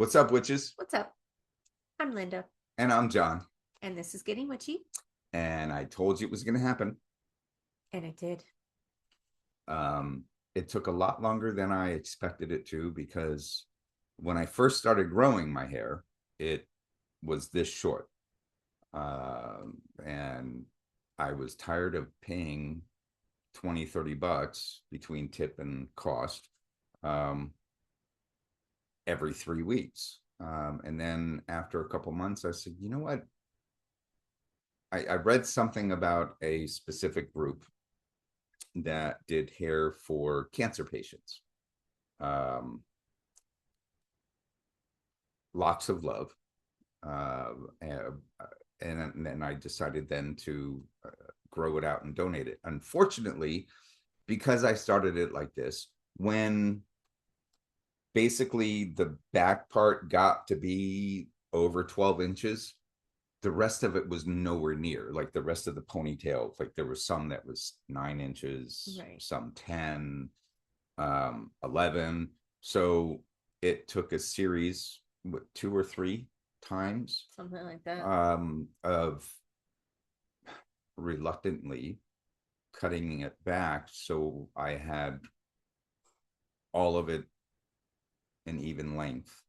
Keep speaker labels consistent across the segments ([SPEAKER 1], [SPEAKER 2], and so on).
[SPEAKER 1] What's up, witches?
[SPEAKER 2] What's up? I'm Linda,
[SPEAKER 1] And I'm John.
[SPEAKER 2] and this is Getting Witchy,
[SPEAKER 1] And I told you it was going to happen.
[SPEAKER 2] and it did.
[SPEAKER 1] It took a lot longer than I expected it to because when I first started growing my hair, it was this short. And I was tired of paying 20, $30 between tip and cost every 3 weeks. And then after a couple months, I said, you know what? I read something about a specific group that did hair for cancer patients. Lots of love. And then I decided then to grow it out and donate it. Unfortunately, because I started it like this, when basically the back part got to be over 12 inches, the rest of it was nowhere near. Like the rest of the ponytail, like there was some that was 9 inches,
[SPEAKER 2] Right.
[SPEAKER 1] some 10, 11. So it took a series, what, 2 or 3 times
[SPEAKER 2] Something like that.
[SPEAKER 1] of reluctantly cutting it back so I had all of it an even length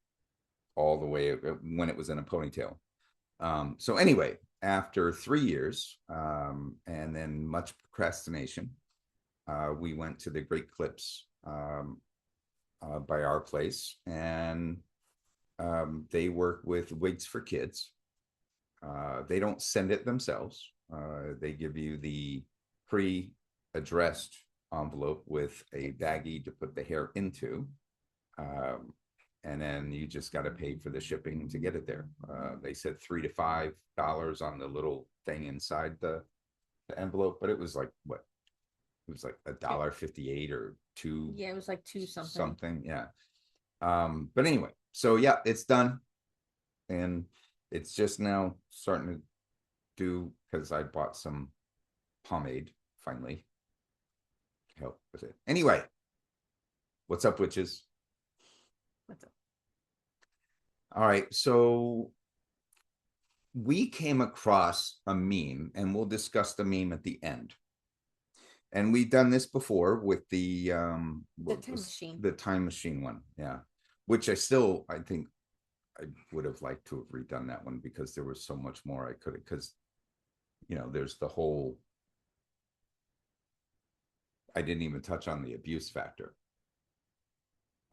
[SPEAKER 1] all the way when it was in a ponytail. So anyway, after 3 years and then much procrastination, we went to the Great Clips by our place, and they work with wigs for kids. They don't send it themselves. They give you the pre-addressed envelope with a baggie to put the hair into. And then you just got to pay for the shipping to get it there. They said $3 to $5 on the little thing inside the envelope, but it was like what? It was like $1.58 or two.
[SPEAKER 2] Yeah, it was like two something.
[SPEAKER 1] Something, yeah. But anyway, so yeah, it's done, and it's just now starting to do because I bought some pomade finally to help with it. Anyway, what's up, witches?
[SPEAKER 2] What's up?
[SPEAKER 1] All right, so we came across a meme, and we'll discuss the meme at the end. And we've done this before with the
[SPEAKER 2] time machine.
[SPEAKER 1] The time machine one, yeah. Which I think I would have liked to have redone that one because there was so much more I could have, because there's the whole, I didn't even touch on the abuse factor.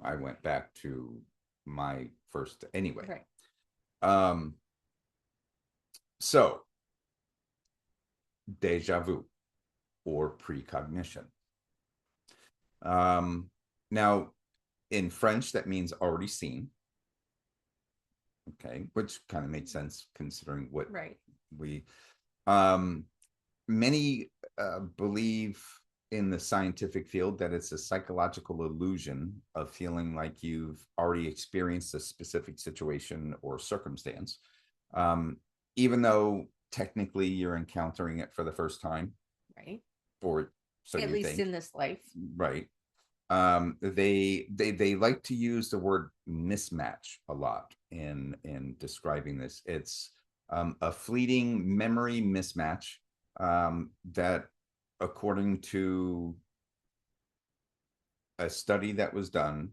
[SPEAKER 1] I went back to my first anyway.
[SPEAKER 2] Right.
[SPEAKER 1] So déjà vu or precognition. Now in French that means already seen. Okay, which kind of makes sense considering what
[SPEAKER 2] Right.
[SPEAKER 1] we many believe in the scientific field that it's a psychological illusion of feeling like you've already experienced a specific situation or circumstance, even though technically you're encountering it for the first time.
[SPEAKER 2] Right.
[SPEAKER 1] Or so
[SPEAKER 2] at
[SPEAKER 1] you
[SPEAKER 2] least
[SPEAKER 1] think.
[SPEAKER 2] in this life.
[SPEAKER 1] Right. They like to use the word mismatch a lot in describing this. It's a fleeting memory mismatch that, according to a study that was done,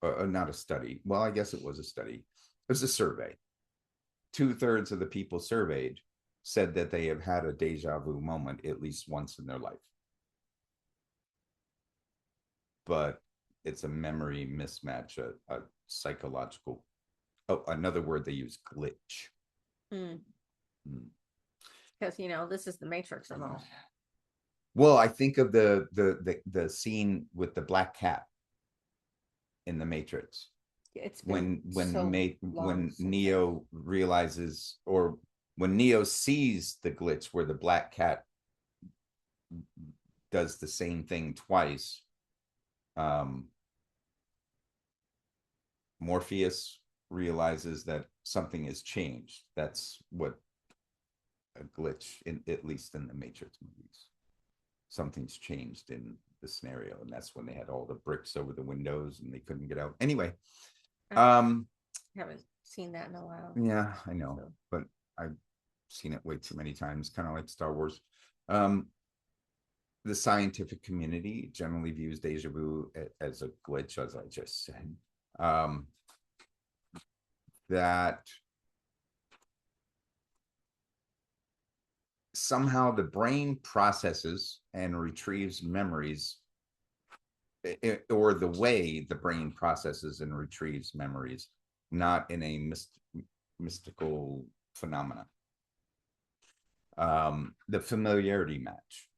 [SPEAKER 1] not a study, well, I guess it was a study, it was a survey. 2/3 of the people surveyed said that they have had a deja vu moment at least once in their life. But it's a memory mismatch, a psychological. Oh, another word they use, glitch.
[SPEAKER 2] Because this is the Matrix of all.
[SPEAKER 1] Well, I think of the scene with the black cat in the Matrix.
[SPEAKER 2] It's
[SPEAKER 1] when
[SPEAKER 2] when
[SPEAKER 1] Neo realizes, or when Neo sees the glitch where the black cat does the same thing twice. Morpheus realizes that something has changed. That's what a glitch, at least in the Matrix movies. Something's changed in the scenario, and that's when they had all the bricks over the windows and they couldn't get out. Anyway,
[SPEAKER 2] have haven't seen that in a while.
[SPEAKER 1] Yeah, I know,
[SPEAKER 2] So.
[SPEAKER 1] but I've seen it way too many times, kind of like Star Wars. The scientific community generally views deja vu as a glitch, as I just said. That somehow the brain processes and retrieves memories, or the way the brain processes and retrieves memories, not in a mystical phenomena. The familiarity match,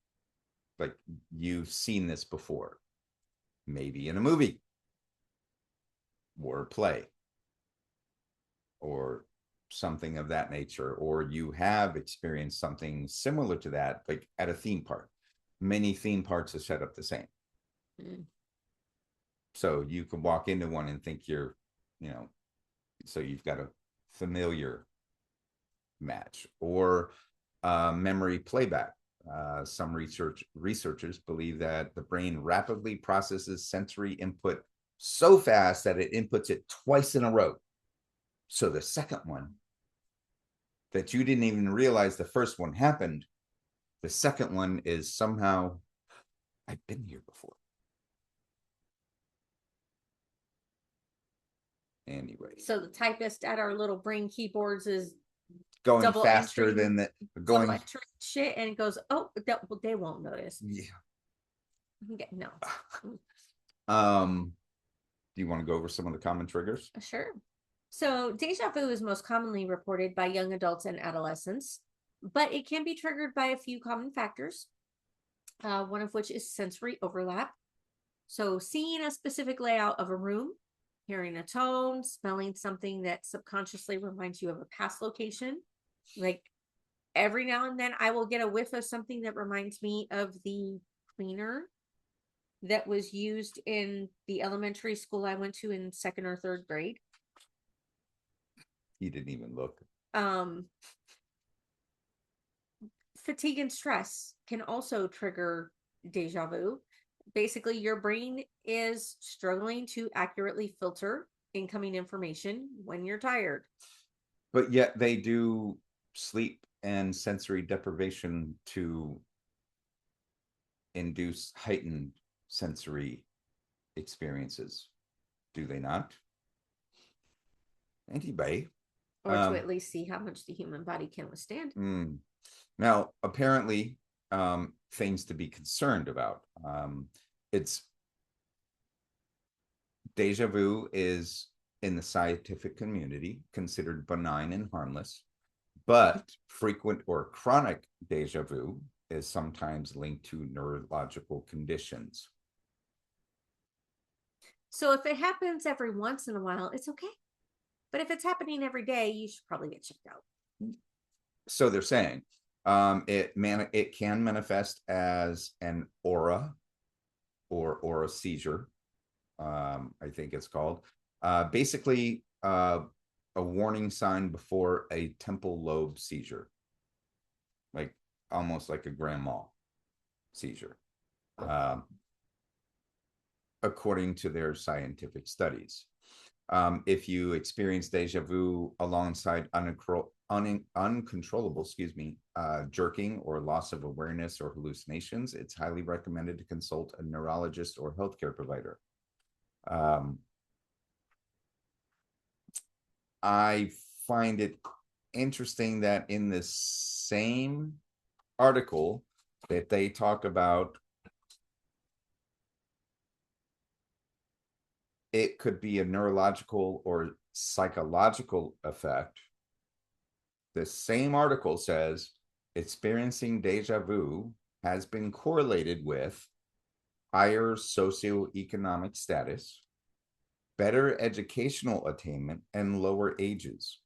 [SPEAKER 1] like you've seen this before, maybe in a movie or a play or something of that nature, or you have experienced something similar to that, like at a theme park. Many theme parks are set up the same. So you can walk into one and think you're, so you've got a familiar match, or memory playback. Some researchers believe that the brain rapidly processes sensory input so fast that it inputs it twice in a row. So the second one that you didn't even realize the first one happened, the second one is somehow, I've been here before. Anyway.
[SPEAKER 2] So the typist at our little brain keyboards is
[SPEAKER 1] going
[SPEAKER 2] double
[SPEAKER 1] faster than that. Going
[SPEAKER 2] shit, and it goes, oh, they won't notice.
[SPEAKER 1] Yeah.
[SPEAKER 2] No.
[SPEAKER 1] Do you want to go over some of the common triggers?
[SPEAKER 2] Sure. So deja vu is most commonly reported by young adults and adolescents, but it can be triggered by a few common factors, one of which is sensory overlap. So seeing a specific layout of a room, hearing a tone, smelling something that subconsciously reminds you of a past location. Like every now and then I will get a whiff of something that reminds me of the cleaner that was used in the elementary school I went to in 2nd or 3rd grade.
[SPEAKER 1] You didn't even look.
[SPEAKER 2] Fatigue and stress can also trigger deja vu. Basically, your brain is struggling to accurately filter incoming information when you're tired.
[SPEAKER 1] But yet they do sleep and sensory deprivation to induce heightened sensory experiences, do they not? Anyway.
[SPEAKER 2] Or to at least see how much the human body can withstand.
[SPEAKER 1] Now, apparently, things to be concerned about. It's deja vu is in the scientific community considered benign and harmless, but frequent or chronic deja vu is sometimes linked to neurological conditions.
[SPEAKER 2] So if it happens every once in a while, it's okay. But if it's happening every day, you should probably get checked out.
[SPEAKER 1] So they're saying it can manifest as an aura or a seizure. I think it's called. Basically, a warning sign before a temporal lobe seizure, like almost like a grand mal seizure, according to their scientific studies. If you experience deja vu alongside uncontrollable, jerking or loss of awareness or hallucinations, it's highly recommended to consult a neurologist or healthcare provider. I find it interesting that in the same article that they talk about it could be a neurological or psychological effect. The same article says experiencing deja vu has been correlated with higher socioeconomic status, better educational attainment, and lower ages.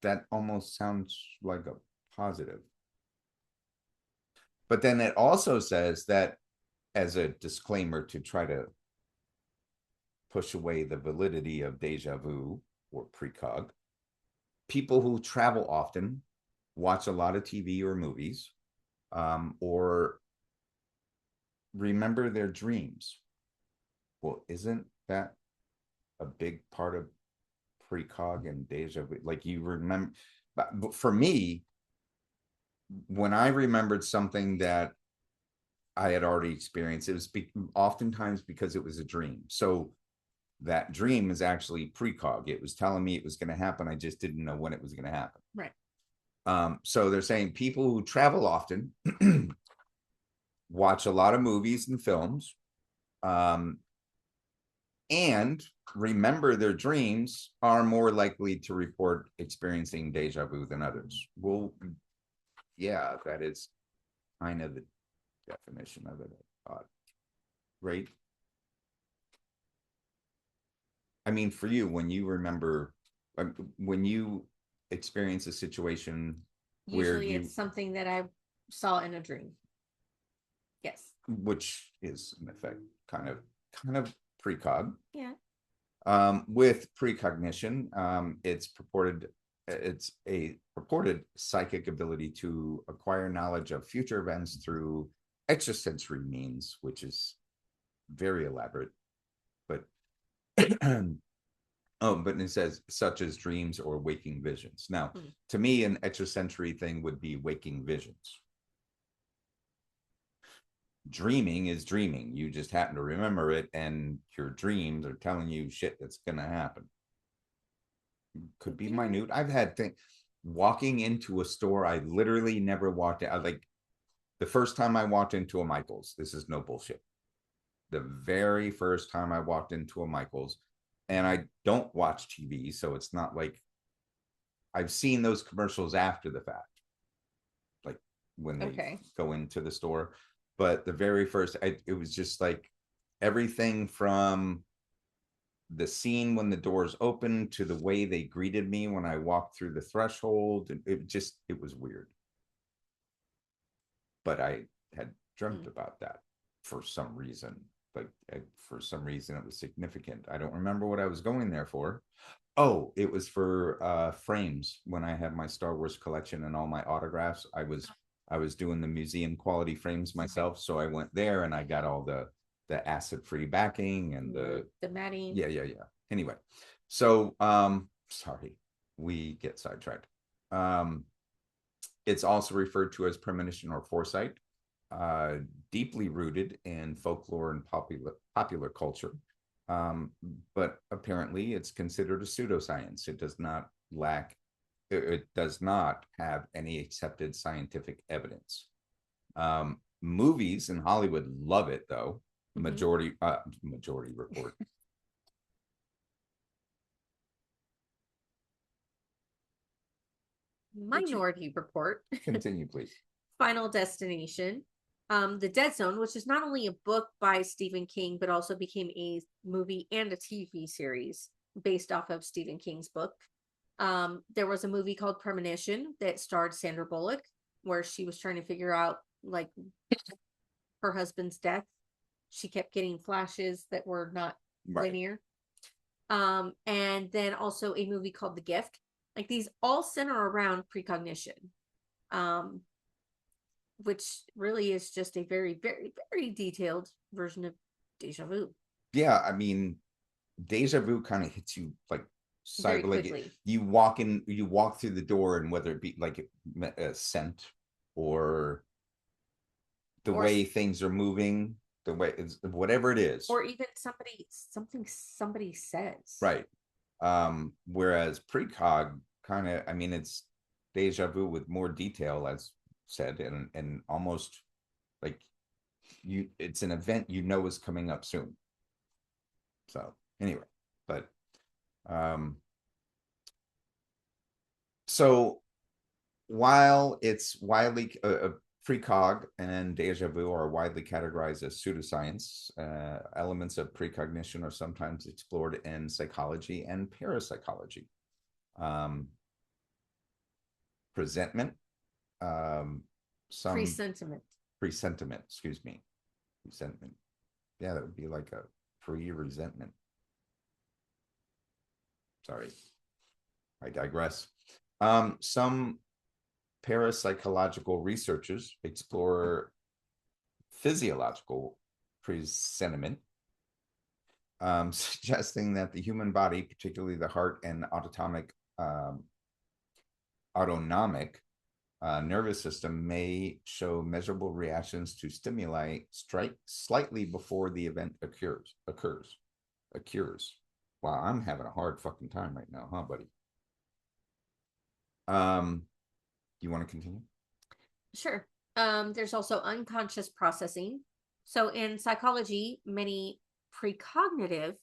[SPEAKER 1] That almost sounds like a positive. But then it also says that, as a disclaimer to try to push away the validity of deja vu or precog, people who travel often, watch a lot of TV or movies, or remember their dreams. Well, isn't that a big part of precog and deja vu. Like you remember, but for me, when I remembered something that I had already experienced, it was oftentimes because it was a dream. So that dream is actually precog. It was telling me it was going to happen. I just didn't know when it was going to happen.
[SPEAKER 2] Right.
[SPEAKER 1] So they're saying people who travel often watch a lot of movies and films, and remember their dreams are more likely to report experiencing deja vu than others. Well, yeah, that is kind of the definition of it. Right. I mean, for you, when you remember, when you experience a situation where
[SPEAKER 2] Usually it's something that I saw in a dream. Yes.
[SPEAKER 1] which is in effect kind of precog.
[SPEAKER 2] Yeah.
[SPEAKER 1] With precognition, it's a purported psychic ability to acquire knowledge of future events through extrasensory means, which is very elaborate. But but it says such as dreams or waking visions. Now, to me, an extrasensory thing would be waking visions. Dreaming is dreaming. You just happen to remember it, and your dreams are telling you shit that's going to happen. Could be minute. I've had things walking into a store I literally never walked out. Like the first time I walked into a Michael's, this is no bullshit. The very first time I walked into a Michael's, and I don't watch TV, so it's not like I've seen those commercials after the fact, like when they go into the store. But the very first, it was just like everything from the scene when the doors opened to the way they greeted me when I walked through the threshold. It was weird. But I had dreamt about that for some reason. Like for some reason, it was significant. I don't remember what I was going there for. Oh, it was for frames when I had my Star Wars collection and all my autographs. I was doing the museum quality frames myself, so I went there and I got all the acid-free backing and the
[SPEAKER 2] matting.
[SPEAKER 1] Yeah. Anyway, so sorry, we get sidetracked. It's also referred to as premonition or foresight, deeply rooted in folklore and popular culture. But apparently it's considered a pseudoscience. It does not have any accepted scientific evidence. Movies in Hollywood love it though. Majority Report.
[SPEAKER 2] Minority Report.
[SPEAKER 1] Continue, please.
[SPEAKER 2] Final Destination. The Dead Zone, which is not only a book by Stephen King, but also became a movie and a TV series based off of Stephen King's book. There was a movie called Premonition that starred Sandra Bullock, where she was trying to figure out like her husband's death. She kept getting flashes that were not linear. And then also a movie called The Gift. Like these all center around precognition. Which really is just a very, very, very detailed version of deja vu.
[SPEAKER 1] Yeah, I mean, deja vu kind of hits you like
[SPEAKER 2] very quickly.
[SPEAKER 1] Like you walk through the door, and whether it be like a scent or the way things are moving, the way it's whatever it is,
[SPEAKER 2] or even somebody says,
[SPEAKER 1] right? Whereas precog kind of, I mean, it's deja vu with more detail, as said, and almost like it's an event is coming up soon. So anyway, but so while it's widely precog and deja vu are widely categorized as pseudoscience, elements of precognition are sometimes explored in psychology and parapsychology. Presentiment, some presentiment, excuse me, resentment. Yeah, that would be like a pre-resentment. Sorry, I digress. Some parapsychological researchers explore physiological presentiment suggesting that the human body, particularly the heart and um, autonomic nervous system, may show measurable reactions to stimuli strike slightly before the event occurs. Wow, I'm having a hard fucking time right now, huh, buddy? Do you want to continue?
[SPEAKER 2] Sure. There's also unconscious processing. So in psychology, many precognitive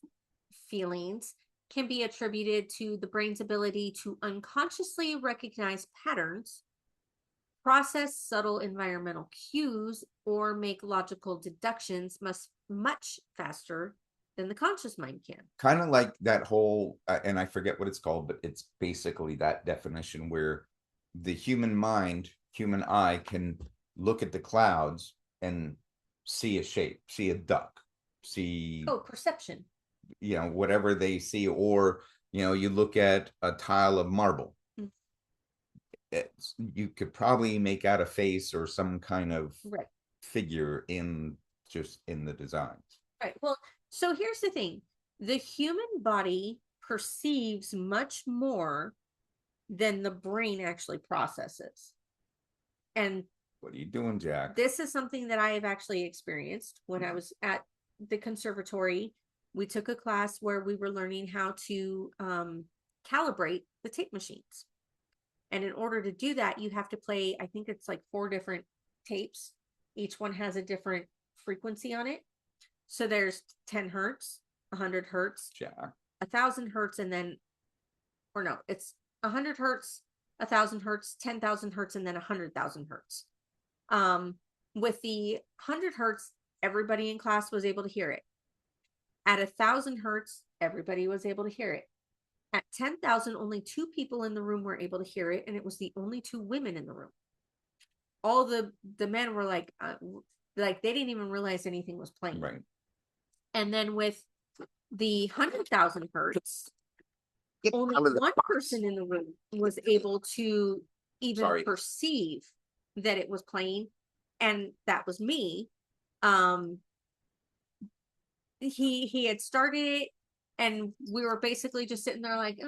[SPEAKER 2] feelings can be attributed to the brain's ability to unconsciously recognize patterns, process subtle environmental cues, or make logical deductions much faster than the conscious mind can.
[SPEAKER 1] Kind of like that whole, and I forget what it's called, but it's basically that definition where the human mind, human eye can look at the clouds and see a shape, see a duck, see,
[SPEAKER 2] Oh, perception.
[SPEAKER 1] whatever they see, or, you look at a tile of marble.
[SPEAKER 2] Mm.
[SPEAKER 1] You could probably make out a face or some kind of
[SPEAKER 2] Right.
[SPEAKER 1] figure just in the designs.
[SPEAKER 2] Right. Well, so here's the thing. The human body perceives much more than the brain actually processes. And
[SPEAKER 1] what are you doing, Jack?
[SPEAKER 2] this is something that I have actually experienced when I was at the conservatory. We took a class where we were learning how to calibrate the tape machines. And in order to do that, you have to play, I think it's like 4 different tapes. Each one has a different frequency on it. So there's 10 hertz, 100 hertz,
[SPEAKER 1] Jack.
[SPEAKER 2] 1,000 hertz, and then, or no, it's 100 hertz, 1,000 hertz, 10,000 hertz, and then 100,000 hertz. With the 100 hertz, everybody in class was able to hear it. At 1,000 hertz, everybody was able to hear it. At 10,000, only 2 people in the room were able to hear it, and it was the only 2 women in the room. All the men were like they didn't even realize anything was playing.
[SPEAKER 1] Right.
[SPEAKER 2] And then with the 100,000 hertz, only one person in the room was able to even perceive that it was playing, and that was me. He had started it, and we were basically just sitting there like,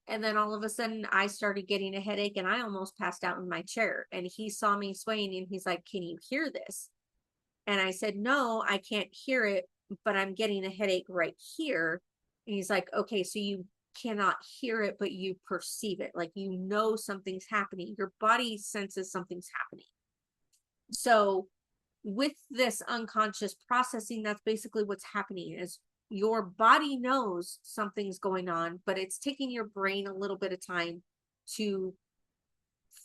[SPEAKER 2] and then all of a sudden I started getting a headache, and I almost passed out in my chair. And he saw me swaying, and he's like, "Can you hear this?" And I said, "No, I can't hear it, but I'm getting a headache right here." And he's like, "Okay, so you cannot hear it, but you perceive it. Like, something's happening. Your body senses something's happening." So with this unconscious processing, that's basically what's happening is your body knows something's going on, but it's taking your brain a little bit of time to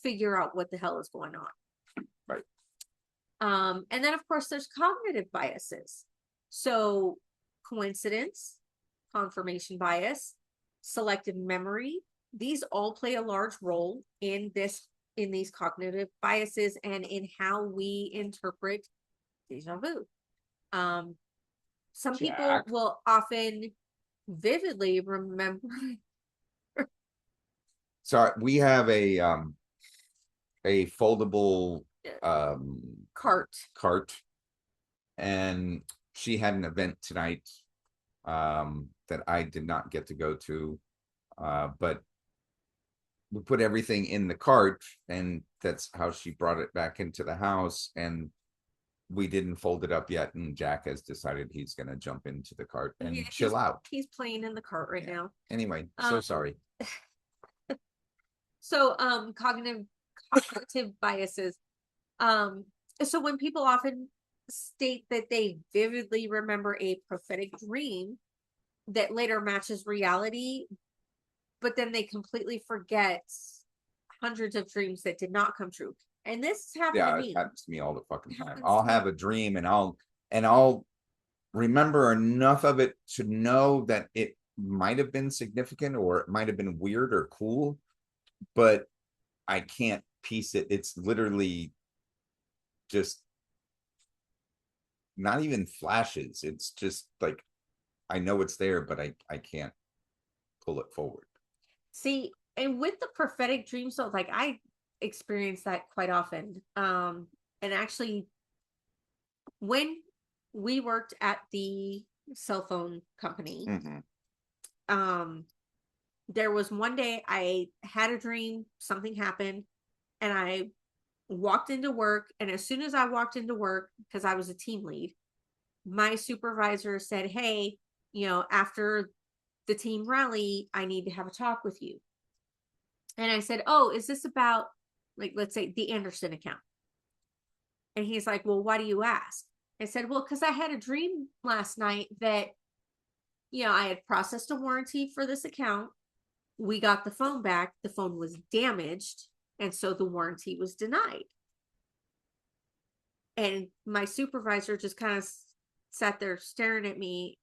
[SPEAKER 2] figure out what the hell is going on.
[SPEAKER 1] Right.
[SPEAKER 2] And then of course there's cognitive biases. So coincidence, confirmation bias, selective memory, these all play a large role in these cognitive biases and in how we interpret déjà vu. Some people will often vividly remember.
[SPEAKER 1] So we have a foldable cart, and she had an event tonight that I did not get to go to, but we put everything in the cart, and that's how she brought it back into the house, and we didn't fold it up yet, and Jack has decided he's going to jump into the cart and chill out.
[SPEAKER 2] He's playing in the cart right now.
[SPEAKER 1] Anyway, so sorry.
[SPEAKER 2] So cognitive biases. So when people often state that they vividly remember a prophetic dream that later matches reality, but then they completely forget hundreds of dreams that did not come true. And this happened to me.
[SPEAKER 1] It happens to me all the fucking time. I'll have a dream and I'll remember enough of it to know that it might have been significant or it might have been weird or cool, but I can't piece it. It's literally just not even flashes. It's just like I know it's there, but I can't pull it forward.
[SPEAKER 2] See, and with the prophetic dream, so like I experience that quite often. And actually, when we worked at the cell phone company.
[SPEAKER 1] Mm-hmm.
[SPEAKER 2] There was one day I had a dream, something happened, and I walked into work. And as soon as I walked into work, because I was a team lead, my supervisor said, "Hey, after the team rally, I need to have a talk with you." And I said, "Oh, is this about, like, let's say the Anderson account?" And he's like, "Well, why do you ask?" I said, "Well, because I had a dream last night that, I had processed a warranty for this account. We got the phone back. The phone was damaged. And so the warranty was denied." And my supervisor just kind of sat there staring at me.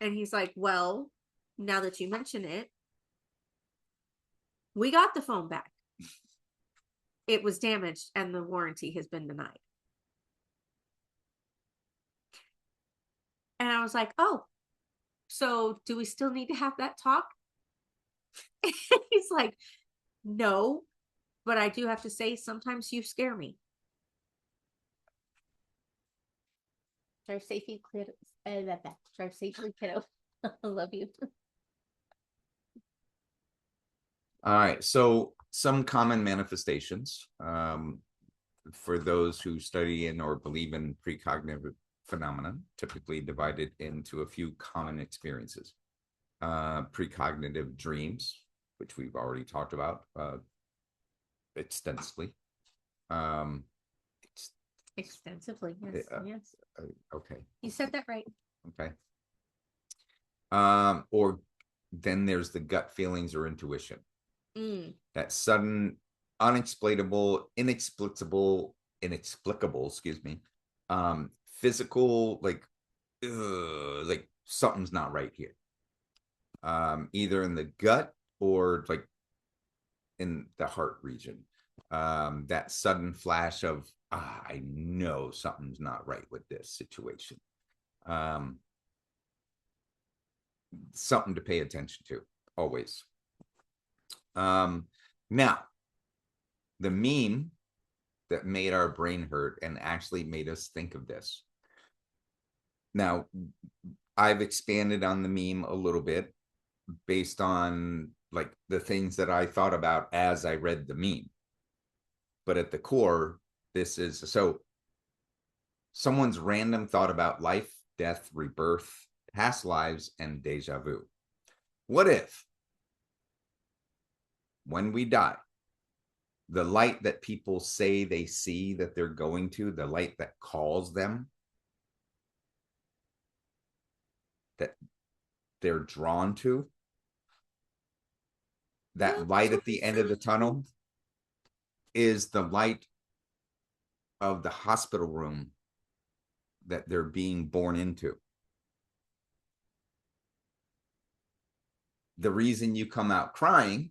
[SPEAKER 2] And he's like, "Well, now that you mention it, we got the phone back. It was damaged and the warranty has been denied." And I was like, "Oh, so do we still need to have that talk?" He's like, "No, but I do have to say, sometimes you scare me." Drive safely, kiddo. Drive safely, kiddo. I love you.
[SPEAKER 1] All right. So some common manifestations for those who study in or believe in precognitive phenomenon, typically divided into a few common experiences. Precognitive dreams, which we've already talked about extensively. Um,
[SPEAKER 2] Extensively, yes, yes.
[SPEAKER 1] Okay.
[SPEAKER 2] You said that right.
[SPEAKER 1] Okay. Or then there's the gut feelings or intuition. That sudden, inexplicable, excuse me, physical, like something's not right here. Either in the gut or like in the heart region. That sudden flash of, I know something's not right with this situation. Something to pay attention to, always. Now, the meme that made our brain hurt and actually made us think of this. Now, I've expanded on the meme a little bit based on like the things that I thought about as I read the meme. But at the core, this is so someone's random thought about life, death, rebirth, past lives, and deja vu. What if, when we die, the light that people say they see that they're going to, the light that calls them, that they're drawn to, that light at the end of the tunnel is the light of the hospital room that they're being born into. The reason you come out crying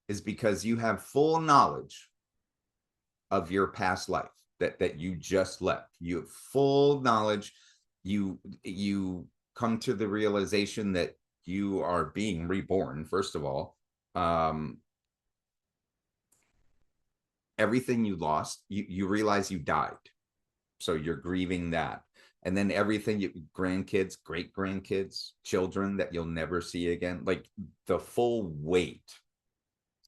[SPEAKER 1] is because you have full knowledge of your past life that you just left. You have full knowledge. You come to the realization that you are being reborn, first of all. Everything you lost, you realize you died. So you're grieving that. And then everything, grandkids, great grandkids, children that you'll never see again, like the full weight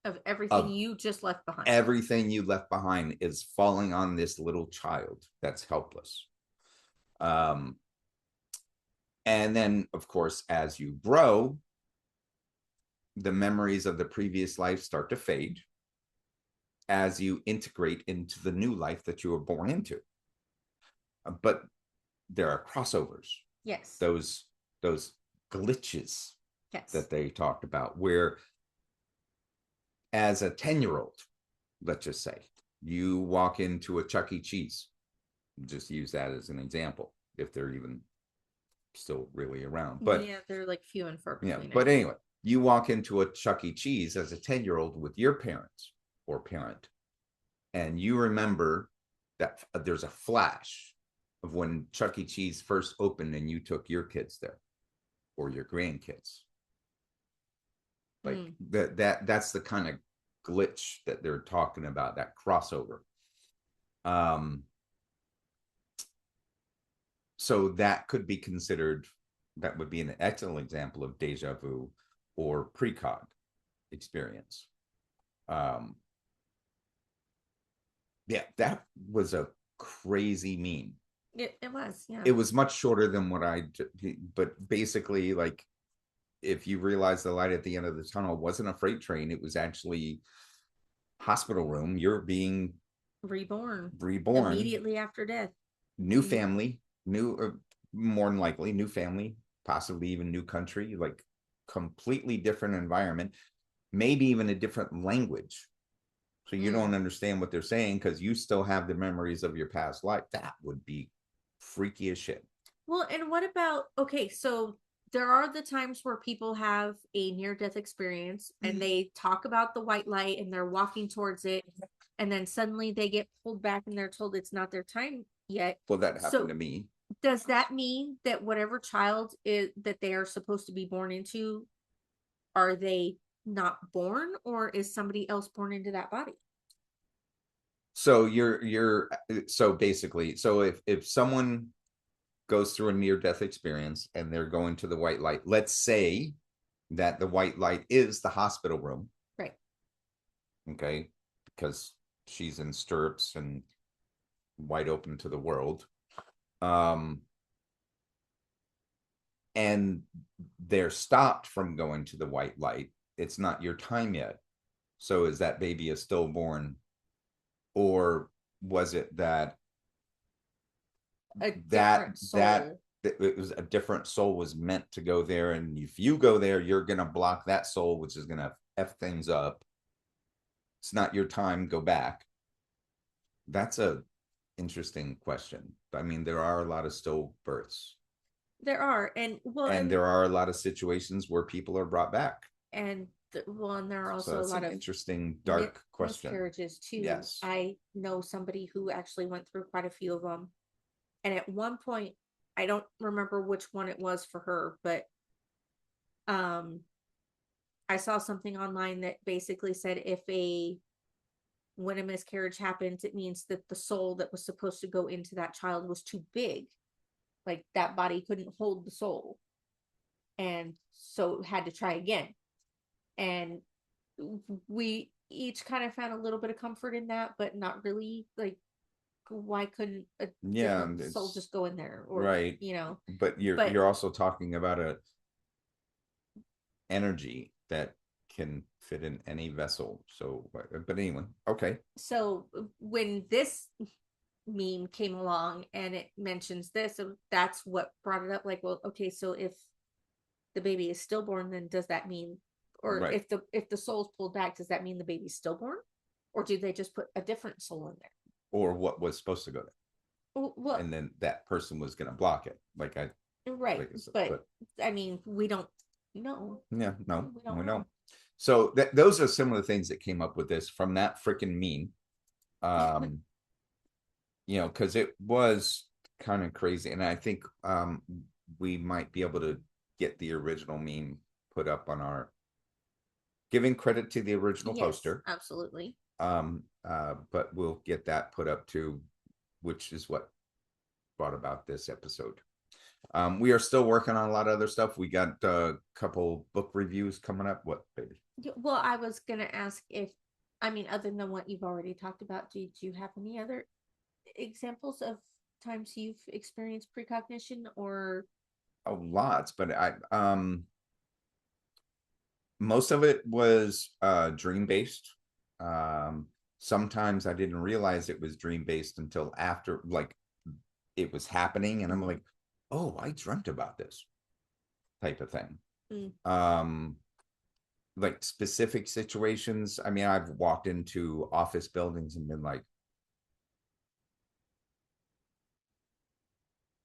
[SPEAKER 2] of everything you just left behind.
[SPEAKER 1] Everything you left behind is falling on this little child that's helpless. And then, of course, as you grow, the memories of the previous life start to fade as you integrate into the new life that you were born into. But there are crossovers.
[SPEAKER 2] Yes.
[SPEAKER 1] Those glitches,
[SPEAKER 2] yes,
[SPEAKER 1] that they talked about, where as a 10-year-old, let's just say, you walk into a Chuck E. Cheese. Just use that as an example, if they're even still really around. But
[SPEAKER 2] yeah, they're like few and far between.
[SPEAKER 1] Yeah, but anyway, you walk into a Chuck E. Cheese as a 10-year-old with your parents or parent, and you remember that there's a flash of when Chuck E. Cheese first opened and you took your kids there or your grandkids. Like that's the kind of glitch that they're talking about, that crossover. So that could be considered, that would be an excellent example of deja vu or precog experience. Yeah, that was a crazy meme.
[SPEAKER 2] It was, yeah.
[SPEAKER 1] It was much shorter than what but basically, like, if you realize the light at the end of the tunnel wasn't a freight train, it was actually hospital room. You're being reborn,
[SPEAKER 2] immediately after death.
[SPEAKER 1] new family, new, more than likely, new family, possibly even new country, like completely different environment, maybe even a different language. So you don't understand what they're saying because you still have the memories of your past life. That would be freaky as shit.
[SPEAKER 2] Well, and what about, okay, so there are the times where people have a near-death experience and they talk about the white light and they're walking towards it, and then suddenly they get pulled back and they're told it's not their time yet.
[SPEAKER 1] Well, that happened
[SPEAKER 2] So
[SPEAKER 1] to me.
[SPEAKER 2] does that mean that whatever child is that they are supposed to be born into, are they not born, or is somebody else born into that body?
[SPEAKER 1] So so basically, so if someone goes through a near death experience and they're going to the white light, let's say that the white light is the hospital room,
[SPEAKER 2] Right.
[SPEAKER 1] okay, because she's in stirrups and wide open to the world, and they're stopped from going to the white light, it's not your time yet. So is that baby a stillborn, or was it that it was a different soul was meant to go there, and if you go there, you're gonna block that soul, which is gonna f things up. It's not your time, go back. That's a interesting question. I mean, there are a lot of stillbirths.
[SPEAKER 2] There are, and well,
[SPEAKER 1] and there are a lot of situations where people are brought back.
[SPEAKER 2] And and there are also
[SPEAKER 1] So
[SPEAKER 2] a
[SPEAKER 1] that's
[SPEAKER 2] lot
[SPEAKER 1] an
[SPEAKER 2] of
[SPEAKER 1] interesting dark question.
[SPEAKER 2] miscarriages too.
[SPEAKER 1] Yes.
[SPEAKER 2] I know somebody who actually went through quite a few of them, and at one point, I don't remember which one it was for her, but I saw something online that basically said when a miscarriage happens, it means that the soul that was supposed to go into that child was too big, like that body couldn't hold the soul, and so had to try again. And we each kind of found a little bit of comfort in that, but not really. Like, why couldn't a different soul just go in there, or
[SPEAKER 1] right? But you're also talking about a energy that can fit in any vessel. So, but anyway, okay.
[SPEAKER 2] So when this meme came along and it mentions this, that's what brought it up. Like, well, okay, so if the baby is stillborn, then does that mean, or
[SPEAKER 1] right,
[SPEAKER 2] if the soul's pulled back, does that mean the baby's stillborn, or do they just put a different soul in there,
[SPEAKER 1] or what was supposed to go there,
[SPEAKER 2] well,
[SPEAKER 1] and then that person was going to block it, like I
[SPEAKER 2] right,
[SPEAKER 1] like I said,
[SPEAKER 2] but I mean, we don't know.
[SPEAKER 1] Yeah, no,
[SPEAKER 2] we don't
[SPEAKER 1] we
[SPEAKER 2] know.
[SPEAKER 1] don't. So those are some of the things that came up with this from that freaking meme. Because it was kind of crazy, and I think we might be able to get the original meme put up on our, giving credit to the original poster.
[SPEAKER 2] Absolutely.
[SPEAKER 1] But we'll get that put up too, which is what brought about this episode. We are still working on a lot of other stuff. We got a couple book reviews coming up. What, baby?
[SPEAKER 2] Well, I was gonna ask if, I mean, other than what you've already talked about, do you have any other examples of times you've experienced precognition, or?
[SPEAKER 1] Oh, lots, but most of it was dream based. Sometimes I didn't realize it was dream based until after, like, it was happening, and I'm like, oh, I dreamt about this type of thing. Like specific situations. I mean, I've walked into office buildings and been like,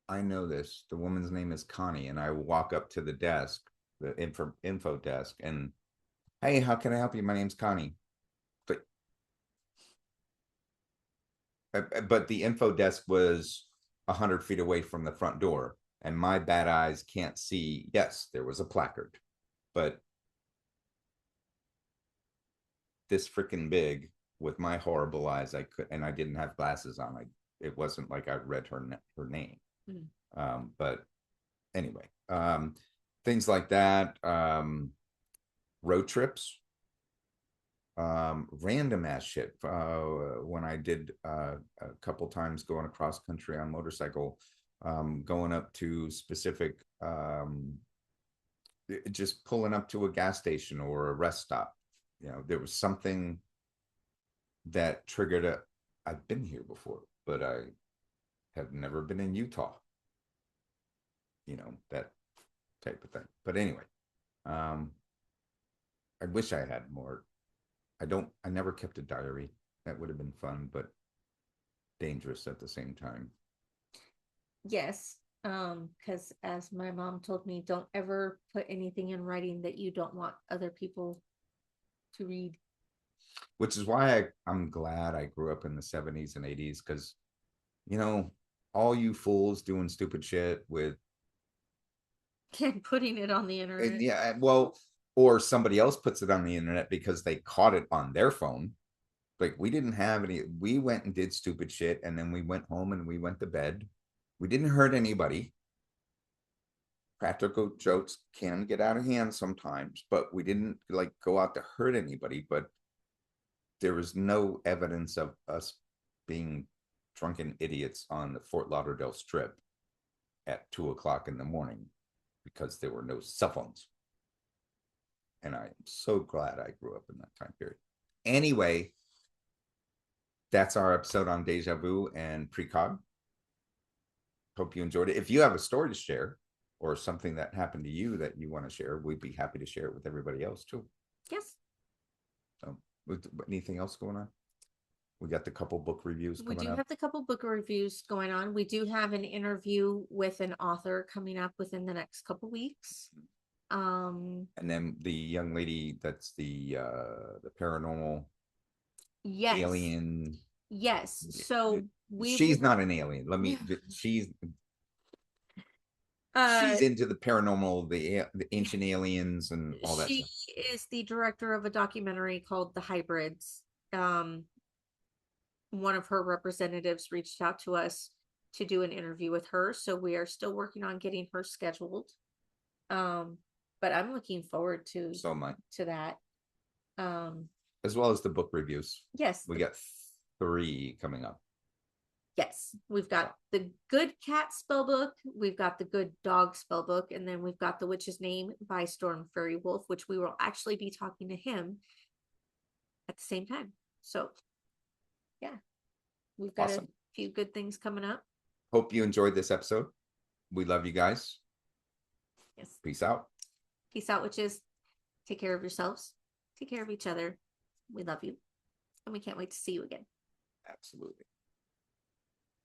[SPEAKER 1] I know this. The woman's name is Connie, and I walk up to the desk, the info desk, and hey, how can I help you? My name's Connie. But the info desk was 100 feet away from the front door, and my bad eyes can't see. Yes, there was a placard, but this freaking big with my horrible eyes, I didn't have glasses on. It wasn't like I read her name. But anyway, things like that. Road trips, random ass shit. When I did a couple times going across country on motorcycle, going up to specific, just pulling up to a gas station or a rest stop. There was something that triggered a. I've been here before, but I have never been in Utah. That type of thing. But anyway, um, I wish I had more. I never kept a diary. That would have been fun, but dangerous at the same time.
[SPEAKER 2] Yes. Because as my mom told me, don't ever put anything in writing that you don't want other people to read.
[SPEAKER 1] Which is why I'm glad I grew up in the 70s and 80s, because, all you fools doing stupid shit with.
[SPEAKER 2] And putting it on the internet.
[SPEAKER 1] Yeah, well, or somebody else puts it on the internet because they caught it on their phone. Like, we didn't have any, we went and did stupid shit, and then we went home and we went to bed. We didn't hurt anybody. Practical jokes can get out of hand sometimes, but we didn't like go out to hurt anybody. But there was no evidence of us being drunken idiots on the Fort Lauderdale Strip at 2 o'clock in the morning because there were no cell phones. And I am so glad I grew up in that time period. Anyway, that's our episode on Deja Vu and Precog. Hope you enjoyed it. If you have a story to share or something that happened to you that you want to share, we'd be happy to share it with everybody else too.
[SPEAKER 2] Yes.
[SPEAKER 1] So, anything else going on? We got the couple book reviews
[SPEAKER 2] We
[SPEAKER 1] coming
[SPEAKER 2] do
[SPEAKER 1] up.
[SPEAKER 2] have the couple book reviews going on. We do have an interview with an author coming up within the next couple weeks.
[SPEAKER 1] And then the young lady that's the paranormal
[SPEAKER 2] Yes.
[SPEAKER 1] alien.
[SPEAKER 2] Yes. So
[SPEAKER 1] she's not an alien. She's into the paranormal, the ancient aliens and all that
[SPEAKER 2] she
[SPEAKER 1] stuff.
[SPEAKER 2] is the director of a documentary called The Hybrids. One of her representatives reached out to us to do an interview with her, so we are still working on getting her scheduled. But I'm looking forward to
[SPEAKER 1] So much
[SPEAKER 2] to that.
[SPEAKER 1] As well as the book reviews.
[SPEAKER 2] Yes,
[SPEAKER 1] We got 3 coming up.
[SPEAKER 2] Yes, we've got the Good Cat spell book, we've got the Good Dog spell book, and then we've got The Witch's Name by Storm Fairy Wolf, which we will actually be talking to him at the same time. So, yeah, we've got
[SPEAKER 1] Awesome.
[SPEAKER 2] a few good things coming up.
[SPEAKER 1] Hope you enjoyed this episode. We love you guys.
[SPEAKER 2] Yes.
[SPEAKER 1] Peace out.
[SPEAKER 2] Peace out, witches. Take care of yourselves. Take care of each other. We love you. And we can't wait to see you again.
[SPEAKER 1] Absolutely.